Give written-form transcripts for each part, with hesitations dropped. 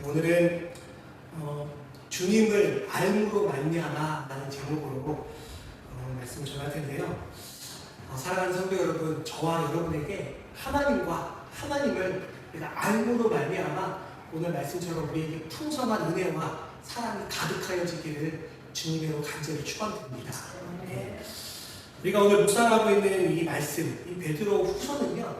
오늘은 주님을 알므로 말미암아라는 제목으로 말씀을 전할 텐데요. 사랑하는 성도 여러분, 저와 여러분에게 하나님을 우리가 알므로 말미암아 오늘 말씀처럼 우리에게 풍성한 은혜와 사랑이 가득하여지기를 주님으로 간절히 축원드립니다. 네. 우리가 오늘 묵상하고 있는 이 말씀, 이 베드로 후서는요,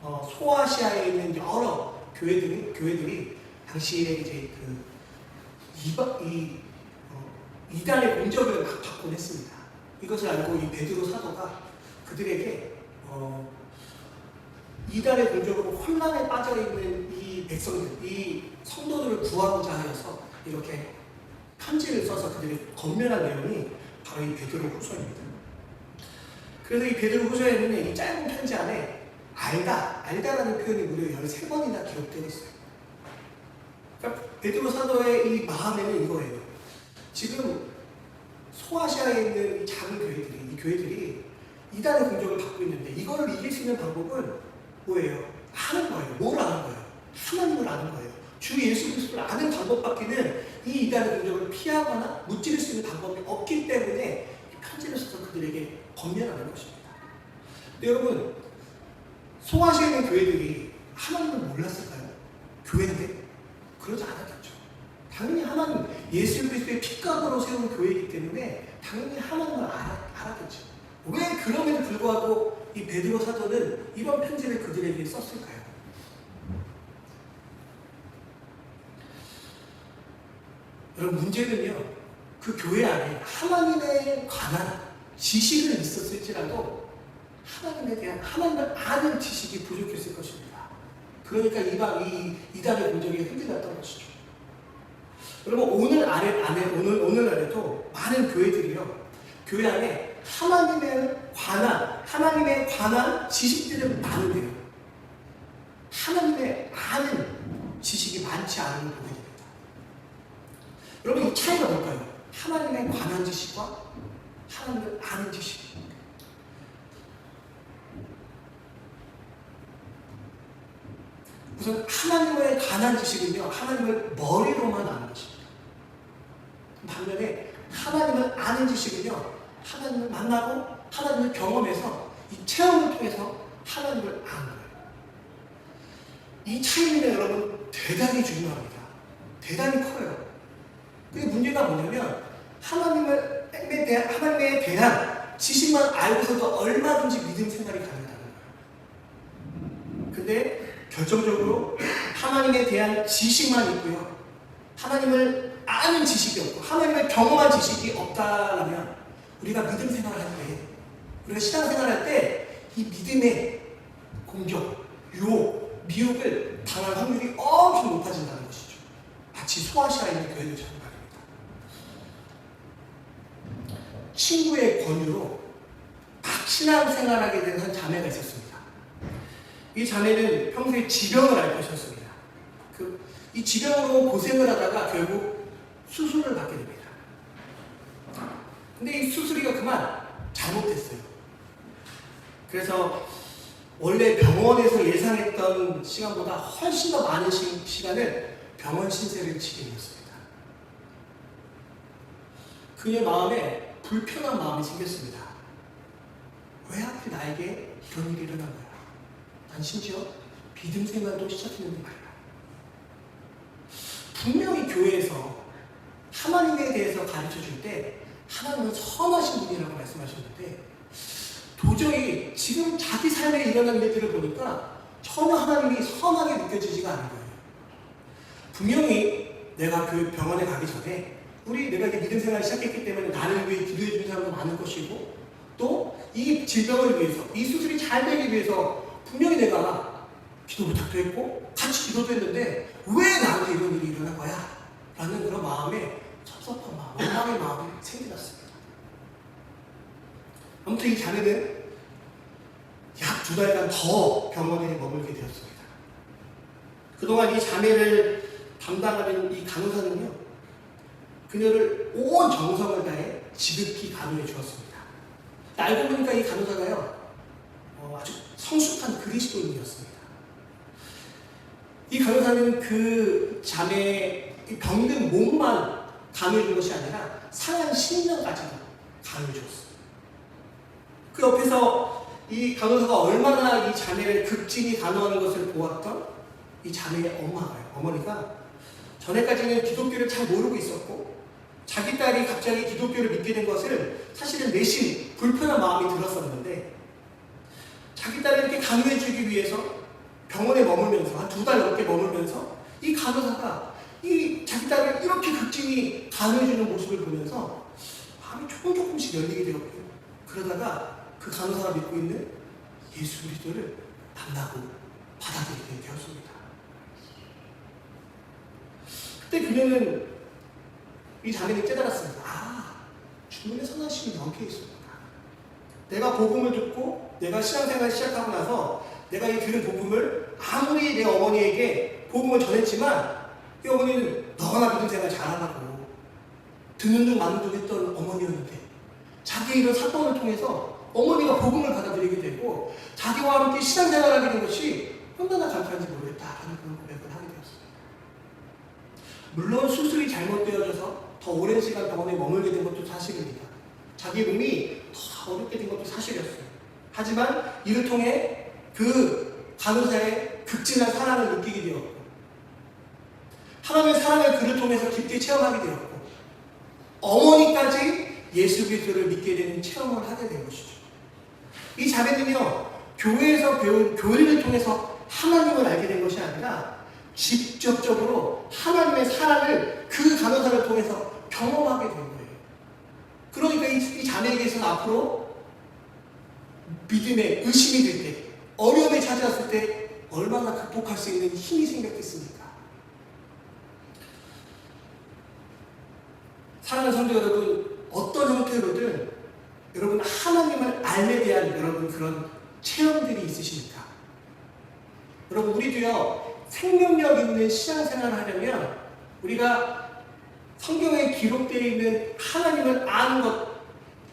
소아시아에 있는 여러 교회들이 당시에 이제 이단의 공격을 막 받곤 했습니다. 이것을 알고 이 베드로 사도가 그들에게 이단의 공격으로 혼란에 빠져 있는 이 백성들, 이 성도들을 구하고자 하여서 이렇게 편지를 써서 그들이 권면한 내용이 바로 이 베드로 후서입니다. 그래서 이 베드로 후서에는 이 짧은 편지 안에 알다라는 표현이 무려 13번이나 기록되어 있어요. 그러니까 베드로 사도의 이 마음에는 이거예요. 지금 소아시아에 있는 이 작은 교회들이 이단의 공격을 받고 있는데 이거를 이길 수 있는 방법은 뭐예요? 아는 거예요. 뭘 아는 거예요? 하나님을 아는 거예요. 주 예수 그리스도를 아는 방법밖에는 이 이단의 공격을 피하거나 무찌를 수 있는 방법이 없기 때문에 편지를 써서 그들에게 권면하는 것입니다. 근데 여러분, 소아시아에 있는 교회들이 하나님을 몰랐을까요? 교회인데? 그러지 않았겠죠. 당연히 하나님, 예수 그리스도의 핏값으로 세운 교회이기 때문에 당연히 하나님을 알았겠죠. 왜 그럼에도 불구하고 이 베드로 사도는 이런 편지를 그들에게 썼을까요? 여러분, 문제는요, 그 교회 안에 하나님에 관한 지식은 있었을지라도 하나님을 아는 지식이 부족했을 것입니다. 그러니까 이단의 공격에 흔들렸던 것이죠. 여러분, 오늘 안에도 많은 교회들이요, 교회 안에 하나님에 관한 지식들은 많은데요, 하나님의 아는 지식이 많지 않은 교회입니다. 여러분, 이 차이가 뭘까요? 하나님에 관한 지식과 하나님을 아는 지식. 우선 하나님에 관한 지식은요, 하나님을 머리로만 아는 것입니다. 반면에 하나님을 아는 지식은요, 하나님을 만나고 하나님을 경험해서 이 체험을 통해서 하나님을 아는 거예요. 이 차이는 여러분 대단히 중요합니다. 대단히 커요. 근데 문제가 뭐냐면 하나님에 대한 지식만 알고서도 얼마든지 믿음 생활이 가능하다는 거예요. 근데 결정적으로 하나님에 대한 지식만 있고요, 하나님을 아는 지식이 없고 하나님을 경험한 지식이 없다라면 우리가 믿음 생활을 할 때, 우리가 신앙생활을 할 때 이 믿음의 공격, 유혹, 미혹을 당할 확률이 엄청 높아진다는 것이죠. 마치 소아시아에 있는 교회들처럼 말입니다. 친구의 권유로 막 신앙생활하게 된 한 자매가 있었습니다. 이 자매는 평소에 지병을 앓고 있었습니다. 이 지병으로 고생을 하다가 결국 수술을 받게 됩니다. 근데 이 수술이 그만 잘못됐어요. 그래서 원래 병원에서 예상했던 시간보다 훨씬 더 많은 시간을 병원 신세를 지게 되었습니다. 그녀의 마음에 불편한 마음이 생겼습니다. 왜 하필 나에게 이런 일이 일어난 거야? 난 심지어 믿음 생활도 시작했는데 말이야. 분명히 교회에서 하나님에 대해서 가르쳐 줄 때 하나님은 선하신 분이라고 말씀하셨는데 도저히 지금 자기 삶에 일어난 일들을 보니까 전혀 하나님이 선하게 느껴지지가 않은 거예요. 분명히 내가 그 병원에 가기 전에 내가 이제 믿음 생활을 시작했기 때문에 나를 위해 기도해 주는 사람도 많을 것이고, 또 이 질병을 위해서, 이 수술이 잘 되기 위해서 분명히 내가 기도 부탁도 했고 같이 기도도 했는데 왜 나한테 이런 일이 일어난 거야? 라는 그런 마음에 섭섭한 마음, 원망의 마음이 생겨났습니다. 아무튼 이 자매는 약 2달간 더 병원에 머물게 되었습니다. 그동안 이 자매를 담당하는 이 간호사는요, 그녀를 온 정성을 다해 지극히 간호해 주었습니다. 알고 보니까 이 간호사가요, 아주 성숙한 그리스도인이었습니다. 이 간호사는 그 자매의 병든 몸만 간호해준 것이 아니라 상한 심령까지도 간호해줬어요. 그 옆에서 이 간호사가 얼마나 이 자매를 극진히 간호하는 것을 보았던 이 자매의 어머니가 전에까지는 기독교를 잘 모르고 있었고 자기 딸이 갑자기 기독교를 믿게 된 것을 사실은 내심 불편한 마음이 들었었는데 자기 딸을 이렇게 간호해주기 위해서 병원에 머물면서 한 2달 넘게 머물면서 이 간호사가 이 자기 딸을 이렇게 극진히 간호해주는 모습을 보면서 마음이 조금씩 열리게 되었고요. 그러다가 그 간호사가 믿고 있는 예수 그리스도를 만나고 받아들이게 되었습니다. 그때 그녀는 이 자매는 깨달았습니다. 주님의 선하심이 넘게 있습니다. 내가 복음을 듣고 내가 신앙생활을 시작하고 나서 내가 이 들은 복음을 아무리 내 어머니에게 복음을 전했지만 이 어머니는 너나 믿음 생활 잘하라고 듣는 둥 마는 둥 했던 어머니였는데 자기의 이런 사건을 통해서 어머니가 복음을 받아들이게 되고 자기와 함께 신앙생활을 하게 된 것이 얼마나 감사한지 모르겠다라는 그런 고백을 하게 되었습니다. 물론 수술이 잘못되어져서 더 오랜 시간 병원에 머물게 된 것도 사실입니다. 자기 몸이 더 어렵게 된 것도 사실이었어요. 하지만 이를 통해 그 간호사의 극진한 사랑을 느끼게 되었고 하나님의 사랑을 그를 통해서 깊게 체험하게 되었고 어머니까지 예수 그리스도를 믿게 되는 체험을 하게 된 것이죠. 이 자매는요, 교회에서 배운 교리를 통해서 하나님을 알게 된 것이 아니라 직접적으로 하나님의 사랑을 그 간호사를 통해서 경험하게 된 거예요. 그러니까 이 자매에게서는 앞으로 믿음에 의심이 들 때, 어려움이 찾아왔을 때 얼마나 극복할 수 있는 힘이 생겼겠습니까? 사랑하는 성도 여러분, 어떤 형태로든 여러분 하나님을 알에 대한 여러분 그런 체험들이 있으십니까? 여러분 우리도요 생명력 있는 신앙생활을 하려면 우리가 성경에 기록되어 있는 하나님을 아는 것,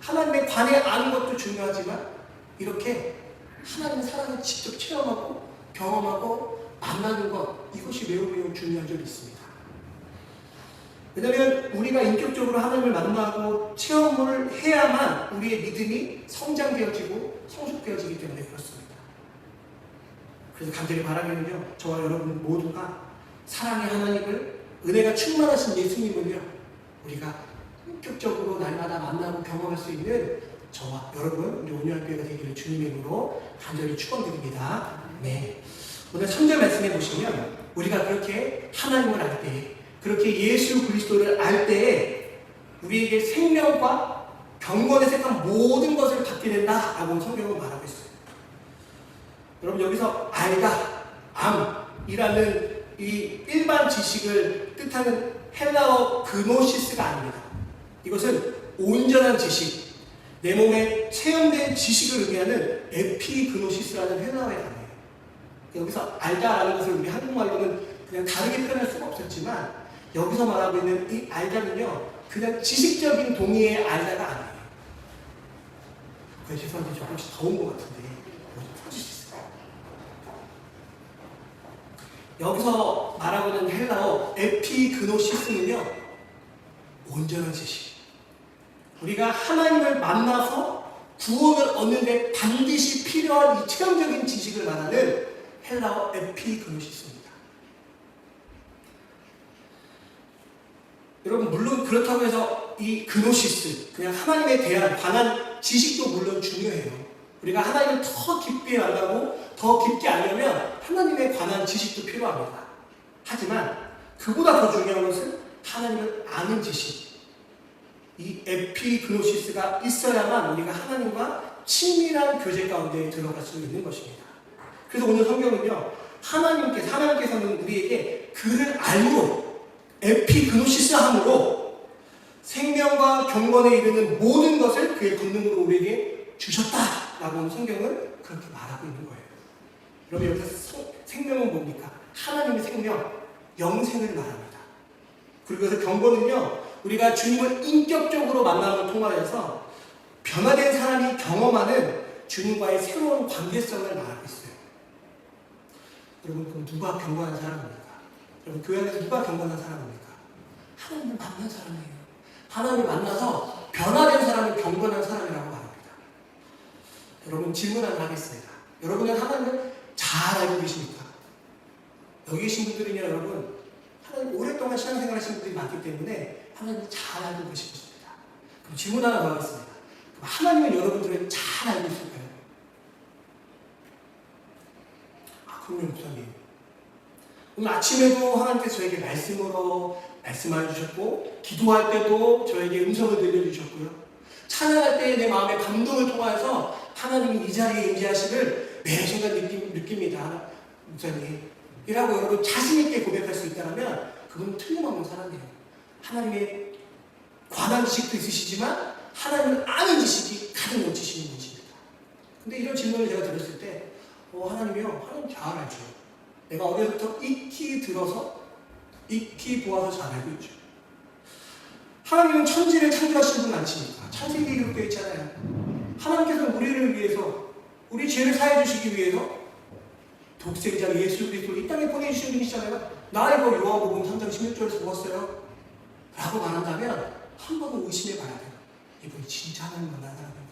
하나님에 관해 아는 것도 중요하지만 이렇게 하나님의 사랑을 직접 체험하고 경험하고 만나는 것, 이것이 매우 중요한 점이 있습니다. 왜냐하면 우리가 인격적으로 하나님을 만나고 체험을 해야만 우리의 믿음이 성장되어지고 성숙되어지기 때문에 그렇습니다. 그래서 간절히 바라기는요, 저와 여러분 모두가 사랑의 하나님을, 은혜가 충만하신 예수님을요 우리가 인격적으로 날마다 만나고 경험할 수 있는 저와 여러분 우리 온유한교회가 되기를 주님의 이름으로 간절히 축원드립니다. 네. 오늘 3절 말씀해 보시면 우리가 그렇게 하나님을 알 때, 그렇게 예수 그리스도를 알 때에 우리에게 생명과 경건에 속한 모든 것을 받게 된다라고 성경은 말하고 있어요. 여러분 여기서 알다, 암이라는 이 일반 지식을 뜻하는 헬라어 그노시스가 아닙니다. 이것은 온전한 지식, 내 몸에 체험된 지식을 의미하는 에피그노시스라는 헬라어의 단어예요. 여기서 알다라는 것을 우리 한국말로는 그냥 다르게 표현할 수가 없었지만 여기서 말하고 있는 이 알다는요 그냥 지식적인 동의의 알다가 아니에요. 죄송한데 조금씩 더운 것 같은데 여기서 말하고 있는 헬라어 에피그노시스는요 온전한 지식, 우리가 하나님을 만나서 구원을 얻는 데 반드시 필요한 이 체험적인 지식을 말하는 헬라어 에피그노시스입니다. 여러분 물론 그렇다고 해서 이 그노시스, 그냥 하나님에 대한 관한 지식도 물론 중요해요. 우리가 하나님을 더 깊게 만나고 더 깊게 알려면 하나님에 관한 지식도 필요합니다. 하지만 그보다 더 중요한 것은 하나님을 아는 지식, 이 에피그노시스가 있어야만 우리가 하나님과 친밀한 교제 가운데 들어갈 수 있는 것입니다. 그래서 오늘 성경은요 하나님께서는 우리에게 그를 알므로 에피그노시스함으로 생명과 경건에 이르는 모든 것을 그의 권능으로 우리에게 주셨다라고 성경은 그렇게 말하고 있는 거예요. 여러분 여기서 생명은 뭡니까? 하나님의 생명, 영생을 말합니다. 그리고 그 경건은요 우리가 주님을 인격적으로 만남을 통하여서 변화된 사람이 경험하는 주님과의 새로운 관계성을 말하고 있어요. 여러분, 그럼 누가 경건한 사람입니까? 여러분, 교회 안에서 누가 경건한 사람입니까? 하나님을 만난 사람이에요. 하나님을 만나서 변화된 사람이 경건한 사람이라고 말합니다. 여러분, 질문 하나 하겠습니다. 여러분은 하나님을 잘 알고 계십니까? 여기 계신 분들은요, 여러분, 하나님 오랫동안 신앙생활 하신 분들이 많기 때문에 하나님을 잘 알고 계시겠습니다. 그럼 질문 하나 더 하겠습니다. 그럼 하나님은 여러분들을 잘 알고 있을까요? 그럼요, 목사님. 오늘 아침에도 하나님께서 저에게 말씀으로 말씀해 주셨고, 기도할 때도 저에게 음성을 들려주셨고요. 찬양할 때 내 마음의 감동을 통하여서 하나님이 이 자리에 임재하심을 매 순간 느낍니다. 목사님. 이라고 여러분 자신있게 고백할 수 있다면 그분은 틀림없는 사람이에요. 하나님의 관한 지식도 있으시지만 하나님을 아는 지식이 가장 넘치시는 분이십니다. 근데 이런 질문을 제가 들었을 때 하나님이요, 하나님 잘 알죠. 내가 어려서부터 익히 들어서 익히 보아서 잘 알고 있죠. 하나님은 천지를 창조하신 분 아니십니까? 창세기에 기록되어 있잖아요. 하나님께서 우리를 위해서, 우리 죄를 사해 주시기 위해서 독생자 예수 그리스도를 이 땅에 보내주신 분이시잖아요. 나 이거 요한복음 3장 16절에서 먹었어요 라고 말한다면 한 번은 의심해 봐야 돼요. 이분이 진짜 하나님 만난 사람인가?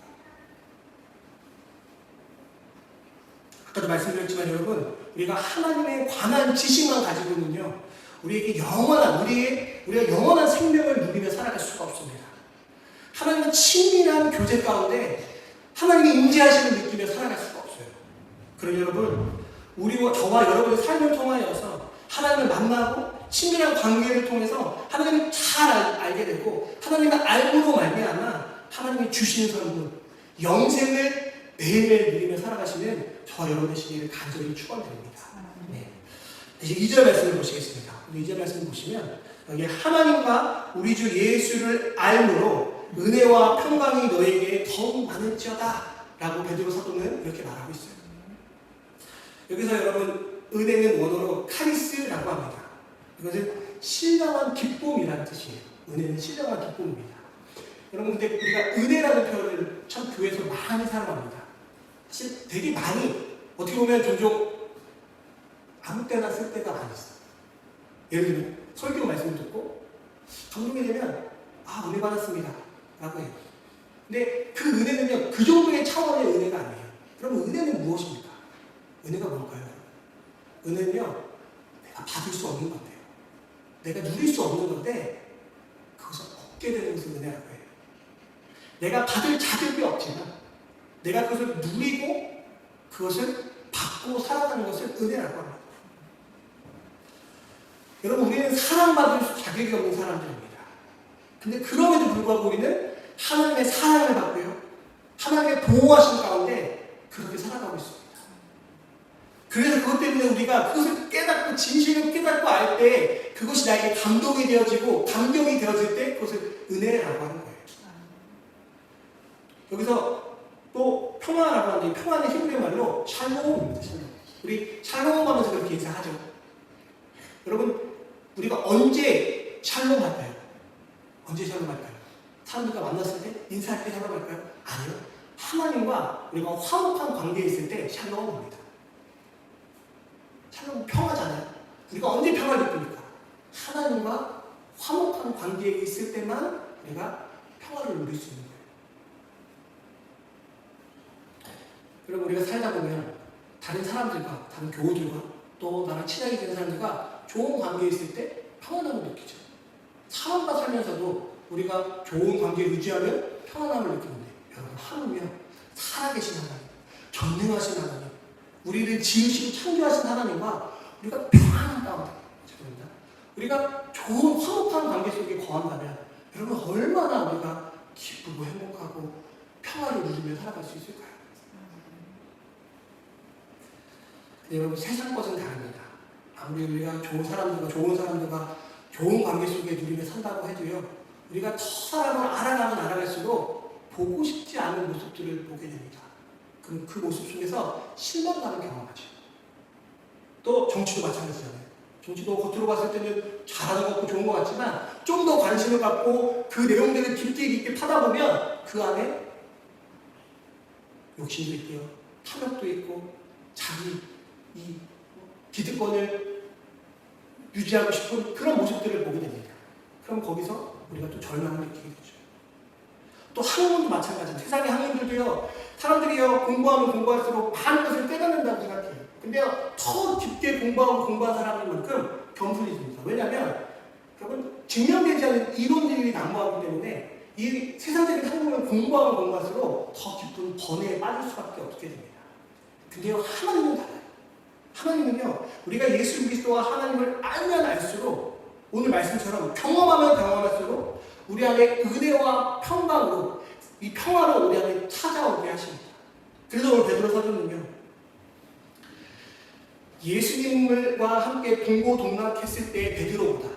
아까도 말씀드렸지만 여러분, 우리가 하나님에 관한 지식만 가지고는요, 우리에게 우리가 영원한 생명을 누리며 살아갈 수가 없습니다. 하나님은 친밀한 교제 가운데 하나님의 임재하심을 느끼며 살아갈 수가 없어요. 그럼 여러분, 저와 여러분의 삶을 통하여서 하나님을 만나고 친밀한 관계를 통해서 하나님을 잘 알게 되고 하나님을 알고로 말미암아 하나님이 주시는 선물, 영생을 매일매일 누리며 살아가시는 저와 여러분 되시기를 간절히 축원드립니다. 네. 이제 2절 말씀을 보시겠습니다. 2절 말씀을 보시면 여기 하나님과 우리 주 예수를 알므로 은혜와 평강이 너에게 더욱 많을지어다 라고 베드로 사도는 이렇게 말하고 있어요. 여기서 여러분, 은혜는 원어로 카리스라고 합니다. 이것은 신령한 기쁨이라는 뜻이에요. 은혜는 신령한 기쁨입니다. 여러분, 근데 우리가 은혜라는 표현을 참 교회에서 많이 사용합니다. 사실 되게 많이, 어떻게 보면 종종 아무 때나 쓸 때가 많이 있어요. 예를 들면 설교 말씀 듣고 감동이 되면 은혜 받았습니다 라고 해요. 근데 그 은혜는요, 그 정도의 차원의 은혜가 아니에요. 그러면 은혜는 무엇입니까? 은혜가 뭘까요? 은혜는요, 내가 받을 수 없는 건데요, 내가 누릴 수 없는 건데 그것을 얻게 되는 것을 은혜라고 해요. 내가 받을 자격이 없지만 내가 그것을 누리고 그것을 받고 살아가는 것을 은혜라고 합니다. 여러분, 우리는 사랑받을 자격이 없는 사람들입니다. 근데 그럼에도 불구하고 우리는 하나님의 사랑을 받고요, 하나님의 보호하신 가운데 그렇게 살아가고 있습니다. 그래서 그것 때문에 우리가 그것을 깨닫고 진실을 깨닫고 알 때 그것이 나에게 감동이 되어지고 감격이 되어질 때 그것을 은혜라고 하는 거예요. 여기서 또 평화라고 하는데, 평화는 히브리 말로 샬롬입니다. 샬롬. 우리 샬롬 하면서 그렇게 인사하죠. 여러분, 우리가 언제 샬롬 할까요? 언제 샬롬 할까요? 사람들과 만났을 때? 인사할 때 샬롬 할까요? 아니요. 하나님과 우리가 화목한 관계에 있을 때 샬롬입니다. 샬롬은 평화잖아요. 우리가 언제 평화를 느낍니까? 하나님과 화목한 관계에 있을 때만 우리가 평화를 누릴 수 있는 거예요. 여러분, 우리가 살다 보면 다른 사람들과, 다른 교우들과, 또 나랑 친하게 되는 사람들과 좋은 관계에 있을 때 평안함을 느끼죠. 사람과 살면서도 우리가 좋은 관계를 유지하면 평안함을 느끼는데, 여러분, 하물며 살아계신 하나님, 전능하신 하나님, 우리를 지으시고 창조하신 하나님과 우리가 평안한 가운데, 우리가 좋은 화목한 관계 속에 거한다면 여러분, 얼마나 우리가 기쁘고 행복하고 평화를 누리며 살아갈 수 있을까요? 여러분, 세상 것은 다릅니다. 아무리 우리가 좋은 사람들과 좋은 관계 속에 누리며 산다고 해도요, 우리가 더 사람을 알아가면 알아갈수록 보고 싶지 않은 모습들을 보게 됩니다. 그럼 그 모습 속에서 실망감을 경험하죠. 또 정치도 마찬가지잖아요. 정치도 겉으로 봤을 때는 잘하는 것 같고 좋은 것 같지만 좀 더 관심을 갖고 그 내용들을 깊게 파다보면 그 안에 욕심도 있고요, 탐욕도 있고, 자기 기득권을 유지하고 싶은 그런 모습들을 보게 됩니다. 그럼 거기서 우리가 또 절망을 느끼게 되죠. 또 학문도 마찬가지입니다. 세상의 학문들도요, 사람들이요, 공부하면 공부할수록 많은 것을 깨닫는다고 생각해요. 근데요, 더 깊게 공부하고 공부한 사람인 만큼 겸손이 됩니다. 왜냐하면, 여러분, 증명되지 않은 이론들이 난무하기 때문에 이 세상적인 학문을 공부하면 공부할수록 더 깊은 번뇌에 빠질 수밖에 없게 됩니다. 근데요, 하나님은 달라요. 하나님은요, 우리가 예수 그리스도와 하나님을 알면 알수록 오늘 말씀처럼 경험하면 경험할수록 우리 안에 은혜와 평강으로 이 평화로 우리 안에 찾아오게 하십니다. 그래서 오늘 베드로 사도는요, 예수님과 함께 동고동락했을 때 베드로보다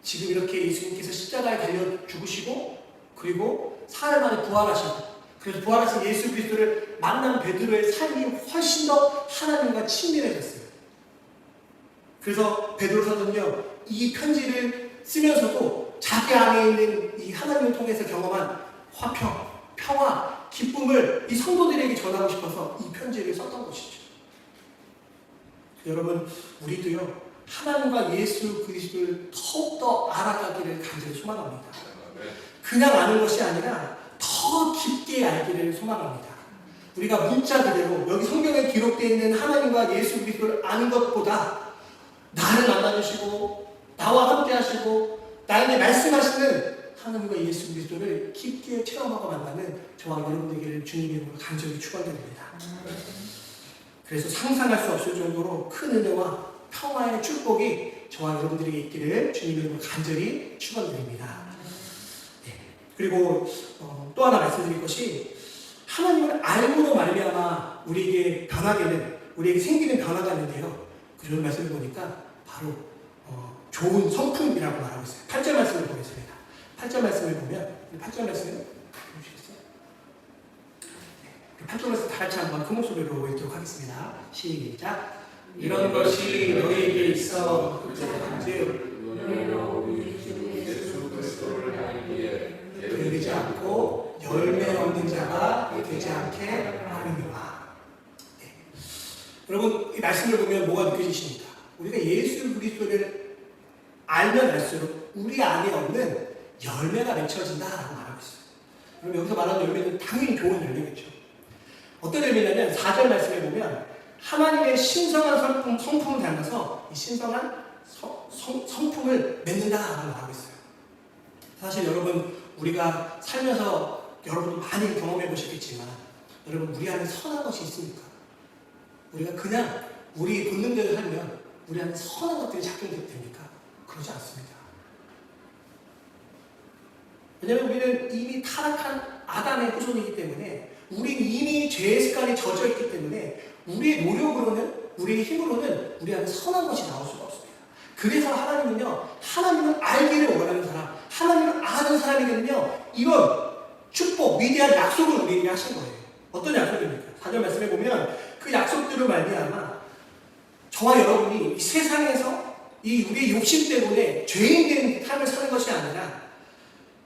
지금 이렇게 예수님께서 십자가에 달려 죽으시고 그리고 사흘 만에 부활하시고 그래서 부활하신 예수 그리스도를 만난 베드로의 삶이 훨씬 더 하나님과 친밀해졌어요. 그래서 베드로 사도는요, 이 편지를 쓰면서도 자기 안에 있는 이 하나님을 통해서 경험한 화평, 평화, 기쁨을 이 성도들에게 전하고 싶어서 이 편지를 썼던 것이죠. 여러분, 우리도요, 하나님과 예수 그리스도를 더욱더 알아가기를 간절히 소망합니다. 그냥 아는 것이 아니라 더 깊게 알기를 소망합니다. 우리가 문자 그대로 여기 성경에 기록되어 있는 하나님과 예수 그리스도를 아는 것보다 나를 만나주시고 나와 함께 하시고 나에게 말씀하시는 하나님과 예수 그리스도를 깊게 체험하고 만나는 저와 여러분들에게 주님의 이름으로 간절히 축원드립니다. 그래서 상상할 수 없을 정도로 큰 은혜와 평화의 축복이 저와 여러분들에게 있기를 주님의 이름으로 간절히 축원드립니다. 그리고 또 하나 말씀드릴 것이 하나님을 알므로 말미암아 우리에게 변하게는 우리에게 생기는 변화가 있는데요. 그 좋은 말씀을 보니까 바로 좋은 성품이라고 말하고 있어요. 8절 말씀을 보겠습니다. 8절 말씀을 보면 8절 말씀을 보시겠어요? 8절 말씀 다 같이 한번 큰 목소리로 읽도록 하겠습니다. 시작. 이런 것이 너희에게 있어 그때까지 예수 그리스도를 알기에 되지 않고 열매 없는 자가 되지 않게 하느니라. 네. 여러분, 이 말씀을 보면 뭐가 느껴지십니까? 우리가 예수 그리스도를 알면 알수록 우리 안에 없는 열매가 맺혀진다라고 말하고 있어요. 그럼 여기서 말하는 열매는 당연히 좋은 열매겠죠. 어떤 열매냐면 4절 말씀에 보면 하나님의 신성한 성품을 닮아서 이 신성한 성품을 맺는다라고 말하고 있어요. 사실 여러분, 우리가 살면서 여러분도 많이 경험해 보셨겠지만 여러분, 우리 안에 선한 것이 있습니까? 우리가 그냥 우리 본능대로 살면 우리 안에 선한 것들이 작동되게 됩니까? 그러지 않습니다. 왜냐하면 우리는 이미 타락한 아담의 후손이기 때문에 우리는 이미 죄의 습관이 젖어 있기 때문에 우리의 노력으로는 우리의 힘으로는 우리 안에 선한 것이 나올 수가 없습니다. 그래서 하나님은요, 하나님을 알기를 원하는 사람, 하나님을 아는 사람에게는요, 이런 축복, 위대한 약속을 우리에게 하신 거예요. 어떤 약속입니까? 4절 말씀에 보면 그 약속들을 말미암아 저와 여러분이 이 세상에서 이 우리의 욕심 때문에 죄인된 삶을 사는 것이 아니라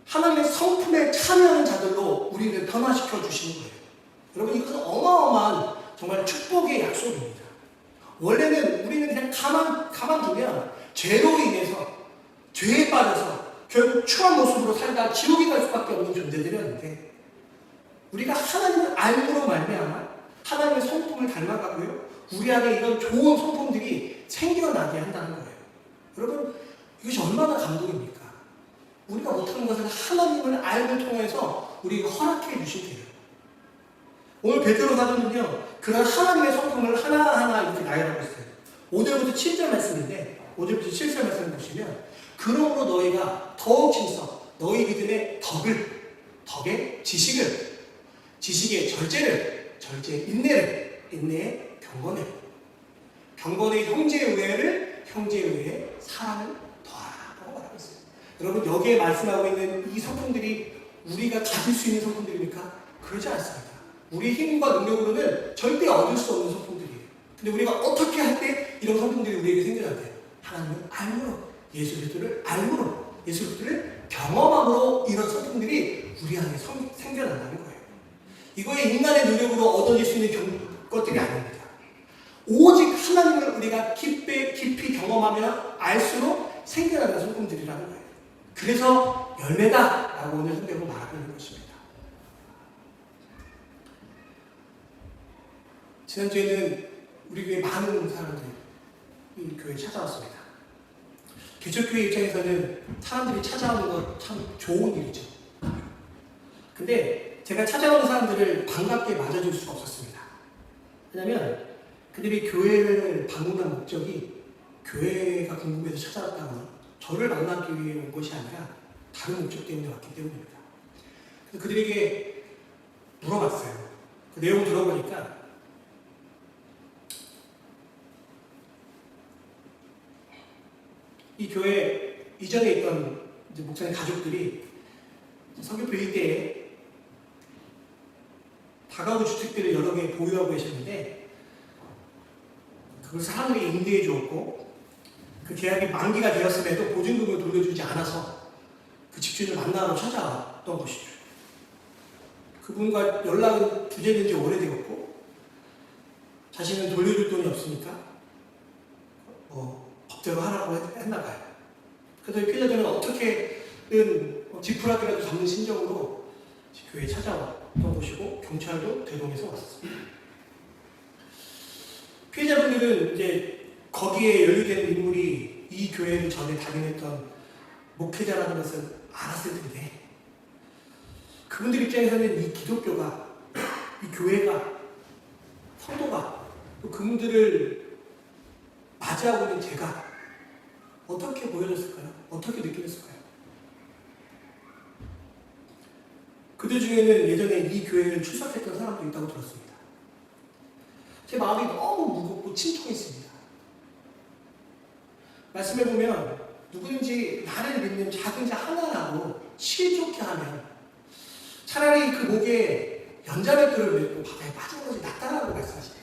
하나님의 성품에 참여하는 자들로 우리를 변화시켜 주시는 거예요. 여러분, 이것은 어마어마한 정말 축복의 약속입니다. 원래는 우리는 그냥 가만두면 죄로 인해서 죄에 빠져서 결국 추한 모습으로 살다 지옥에 갈 수밖에 없는 존재들이었는데 우리가 하나님을 알므로 말미암아 하나님의 성품을 닮아가고요, 우리 안에 이런 좋은 성품들이 생겨나게 한다는 거예요. 여러분, 이것이 얼마나 감동입니까? 우리가 못하는 것은 하나님을 알고 통해서 우리가 허락해 주신 거예요. 오늘 베드로 사도는요, 그런 하나님의 성품을 하나하나 이렇게 나열하고 있어요. 5절부터 7절 말씀인데 5절부터 7절 말씀을 보시면 그러므로 너희가 더욱 힘써 너희 믿음의 덕의 지식의 절제를, 절제의 인내를, 인내의 경건의 형제의 의회를, 형제의 의회에 사랑을 더하라고 말하고 있어요. 여러분, 여기에 말씀하고 있는 이 성품들이 우리가 가질 수 있는 성품들입니까? 그러지 않습니다. 우리의 힘과 능력으로는 절대 얻을 수 없는 성품들이에요. 근데 우리가 어떻게 할 때 이런 성품들이 우리에게 생겨나야 돼요? 하나님을 알므로, 예수 그리스도를 알므로, 예수 그리스도를 경험함으로 이런 성품들이 우리 안에 생겨난다는 거예요. 이거에 인간의 노력으로 얻어질 수 있는 것들이 아닙니다. 오직 하나님을 우리가 깊이 경험하며 알수록 생겨나는 성품들이라는 거예요. 그래서 열매다라고 오늘 성경은 말하고 있는 것입니다. 지난주에는 우리 교회 많은 사람들이 이 교회에 찾아왔습니다. 개척교회 입장에서는 사람들이 찾아오는 건 참 좋은 일이죠. 근데 제가 찾아오는 사람들을 반갑게 맞아줄 수가 없었습니다. 왜냐하면 그들이 교회를 방문한 목적이 교회가 궁금해서 찾아왔다거나 저를 만나기 위해 온 것이 아니라 다른 목적 때문에 왔기 때문입니다. 그래서 그들에게 물어봤어요. 그 내용을 들어보니까 이 교회 이전에 있던 목사님 가족들이 선교표 일대에 다가구 주택들을 여러 개 보유하고 계셨는데 그걸 사람들이 임대해 주었고 그 계약이 만기가 되었음에도 보증금을 돌려주지 않아서 그 집주인을 만나러 찾아왔던 것이죠. 그분과 연락은 두절된 지 오래되었고 자신은 돌려줄 돈이 없으니까 법대로 하라고 했나 봐요. 그래서 피해자들은 어떻게든 지푸라기라도 잡는 심정으로 교회에 찾아왔던 것이고 경찰도 대동해서 왔었습니다. 피해자분들은 이제 거기에 연루된 인물이 이 교회를 전에 다니했던 목회자라는 것을 알았을 텐데 그분들 입장에서는 이 기독교가, 이 교회가, 성도가 또 그분들을 맞이하고 있는 제가 어떻게 보여졌을까요? 어떻게 느껴졌을까요? 그들 중에는 예전에 이 교회를 출석했던 사람도 있다고 들었습니다. 제 마음이 너무 무겁고 침통했습니다. 말씀해 보면 누구든지 나를 믿는 작은 자 하나라도 실족해 하면 차라리 그 목에 연자맷돌을 메고 바다에 빠진 것이 낫다라고 말씀하시네요.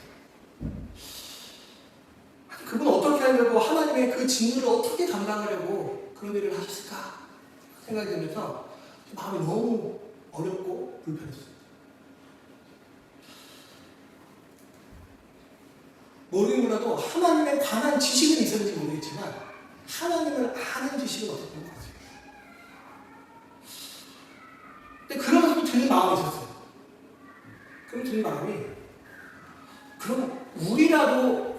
그분은 어떻게 하려고 하나님의 그 진노를 어떻게 감당하려고 그런 일을 하셨을까 생각이 들면서 마음이 너무 어렵고 불편했어요. 모르긴 몰라도 하나님에 관한 지식은 있었는지 모르겠지만 하나님을 아는 지식은 없었던 것 같아요. 근데 그러면서도 드는 마음이 있었어요. 그럼 드는 마음이 그럼 우리라도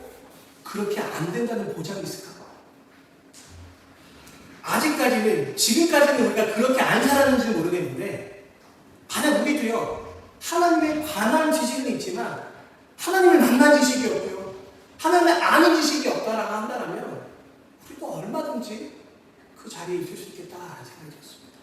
그렇게 안 된다는 보장이 있을까? 아직까지는, 지금까지는 우리가 그렇게 안 살았는지는 모르겠는데 만약 우리도요 하나님에 관한 지식은 있지만 하나님을 만난 지식이 없고요 하나님을 아는 지식이 없다라고 한다면 우리도 얼마든지 그 자리에 있을 수 있겠다라는 생각이 들었습니다.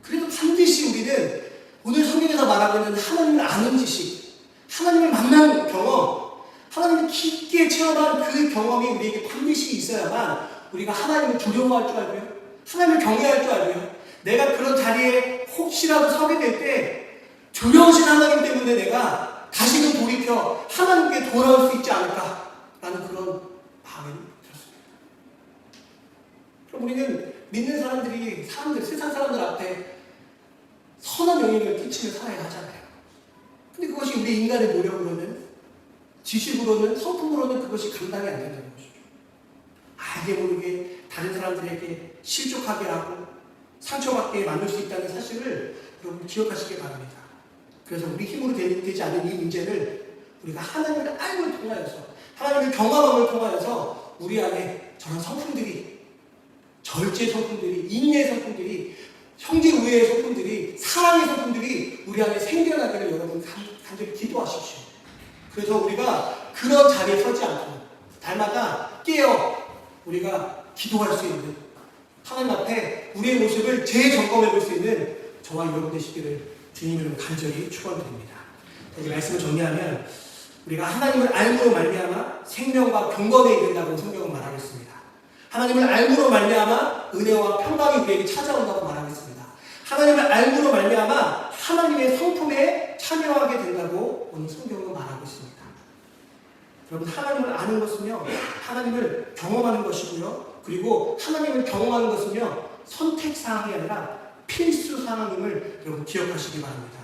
그래도 반드시 우리는 오늘 성경에서 말하고 있는 하나님을 아는 지식, 하나님을 만난 경험, 하나님을 깊게 체험한 그 경험이 우리에게 반드시 있어야만 우리가 하나님을 두려워할 줄 알고요. 하나님을 경외할 줄 알고요. 내가 그런 자리에 혹시라도 서게 될 때 두려우신 하나님 때문에 내가 다시금 돌이켜 하나님께 돌아올 수 있지 않을까라는 그런 마음이 들었습니다. 그럼 우리는 믿는 사람들이 세상 사람들 앞에 선한 영향을 끼치며 살아야 하잖아요. 근데 그것이 우리 인간의 노력으로는, 지식으로는, 성품으로는 그것이 감당이 안 된다는 것이죠. 알게 모르게 다른 사람들에게 실족하게 하고 상처받게 만들 수 있다는 사실을 여러분 기억하시기 바랍니다. 그래서 우리 힘으로 되지 않는 이 문제를 우리가 하나님을 알고 통하여서, 하나님을 경험함을 통하여서 우리 안에 저런 성품들이, 절제 성품들이, 인내 성품들이, 형제 우애의 성품들이, 사랑의 성품들이 우리 안에 생겨나기를 여러분 간절히 기도하십시오. 그래서 우리가 그런 자리에 서지 않고 날마다 깨어 우리가 기도할 수 있는, 하나님 앞에 우리의 모습을 재점검해 볼 수 있는 저와 여러분 되시기를 주님으로 간절히 축원드립니다. 이 말씀을 정리하면 우리가 하나님을 알므로 말미암아 생명과 경건에 이른다고 성경은 말하고 있습니다. 하나님을 알므로 말미암아 은혜와 평강이 우리에게 찾아온다고 말하고 있습니다. 하나님을 알므로 말미암아 하나님의 성품에 참여하게 된다고 오늘 성경은 말하고 있습니다. 여러분, 하나님을 아는 것은요 하나님을 경험하는 것이고요, 그리고 하나님을 경험하는 것은요 선택사항이 아니라 필수사항임을 여러분 기억하시기 바랍니다.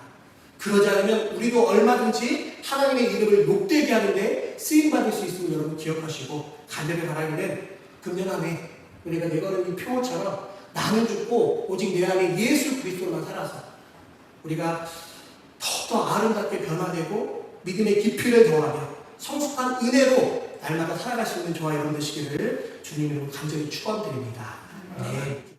그러지 않으면 우리도 얼마든지 하나님의 이름을 욕되게 하는데 쓰임받을 수 있음을 여러분 기억하시고 간절히 바라기는 금년 안에 우리가 내걸은 이 표어처럼 나는 죽고 오직 내 안에 예수 그리스도만 살아서 우리가 더욱더 아름답게 변화되고 믿음의 깊이를 더하며 성숙한 은혜로 날마다 살아갈 수 있는 저와 여러분 되시기를 주님으로 간절히 축원드립니다. 네.